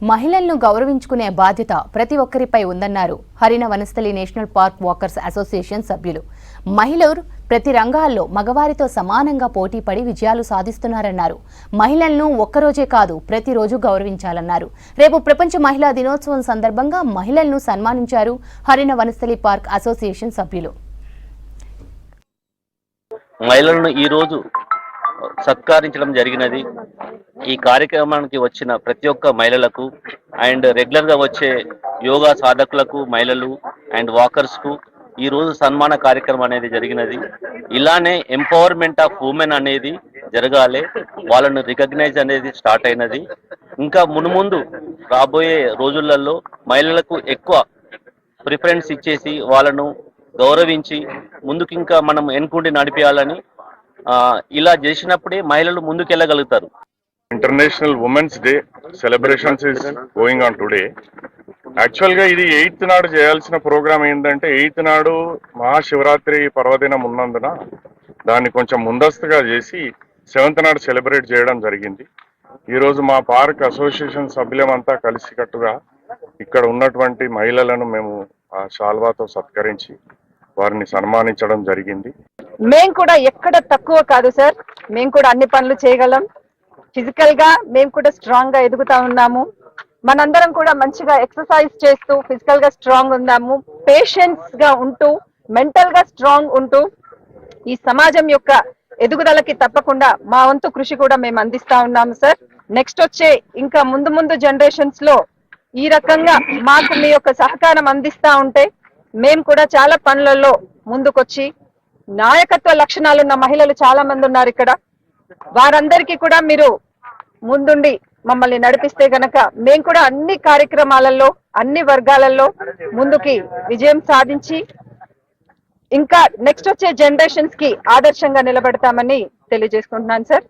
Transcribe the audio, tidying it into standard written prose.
మహిళలను గౌరవించుకునే బాధ్యత ప్రతి ఒక్కరిపై ఉందన్నారు Harina Vanasthali national park walkers association సభ్యులు. మహిళలు ప్రతి రంగాల్లో మగవారితో సమానంగా పోటీపడి విజయాలు సాధిస్తున్నారన్నారు. మహిళలను ఒక్కరోజే కాదు ప్రతిరోజు గౌరవించాలన్నారు. రేపు ప్రపంచ మహిళా దినోత్సవం సందర్భంగా మహిళలను సన్మానించారు హరిన వనస్థలి పార్క్ అసోసియేషన్ సభ్యులు. మహిళలను ఈ రోజు సత్కరించడం జరిగినది. ఈ కార్యక్రమానికి వచ్చిన ప్రతి ఒక్క మహిళలకు అండ్ రెగ్యులర్ గా వచ్చే యోగా సాధకులకు, మహిళలు అండ్ వాకర్స్ కు ఈ రోజు సన్మాన కార్యక్రమం అనేది జరిగినది. ఇలానే ఎంపవర్మెంట్ ఆఫ్ ఉమెన్ అనేది జరగాలి, వాళ్ళను రికగ్నైజ్ అనేది స్టార్ట్ అయినది. ఇంకా మునుముందు రాబోయే రోజులలో మహిళలకు ఎక్కువ ప్రిఫరెన్స్ ఇచ్చేసి వాళ్ళను గౌరవించి ముందుకు ఇంకా మనం ఎన్నుకుండి నడిపించాలని ఇలా చేసినప్పుడే మహిళలు ముందుకెళ్ళగలుగుతారు. International women's day celebrations is going on today. Actual గా ఇది 8th నాడు చేయాల్సిన ప్రోగ్రామ్ ఏంటంటే 8th నాడు మహాశివరాత్రి పర్వదినం ఉన్నందున దాన్ని కొంచెం ముందస్తుగా చేసి 7th నాడు సెలబ్రేట్ చేయడం జరిగింది. ఈరోజు మా పార్క్ అసోసియేషన్ సభ్యులమంతా కలిసికట్టుగా ఇక్కడ ఉన్నటువంటి మహిళలను మేము ఆ శాల్వాతో సత్కరించి వారిని సన్మానించడం జరిగింది. మేము కూడా ఎక్కడ తక్కువ కాదు సార్, మేము కూడా అన్ని పనులు చేయగలం. ఫిజికల్ గా మేము కూడా స్ట్రాంగ్ గా ఎదుగుతా ఉన్నాము. మనందరం కూడా మంచిగా ఎక్సర్సైజ్ చేస్తూ ఫిజికల్ గా స్ట్రాంగ్ ఉన్నాము. పేషెన్స్ గా ఉంటూ మెంటల్ గా స్ట్రాంగ్ ఉంటూ ఈ సమాజం యొక్క ఎదుగుదలకి తప్పకుండా మా వంతు కృషి కూడా మేము అందిస్తా ఉన్నాము సార్. నెక్స్ట్ వచ్చే ఇంకా ముందు జనరేషన్స్ లో ఈ రకంగా మాకు మీ యొక్క సహకారం అందిస్తా ఉంటే మేము కూడా చాలా పనులలో ముందుకొచ్చి నాయకత్వ లక్షణాలున్న మహిళలు చాలా మంది ఉన్నారు ఇక్కడ. వారందరికీ కూడా మీరు ముందుండి మమ్మల్ని నడిపిస్తే గనక మేము కూడా అన్ని కార్యక్రమాలలో అన్ని వర్గాలలో ముందుకి విజయం సాధించి ఇంకా నెక్స్ట్ వచ్చే జనరేషన్స్ కి ఆదర్శంగా నిలబెడతామని తెలియజేసుకుంటున్నాను సార్.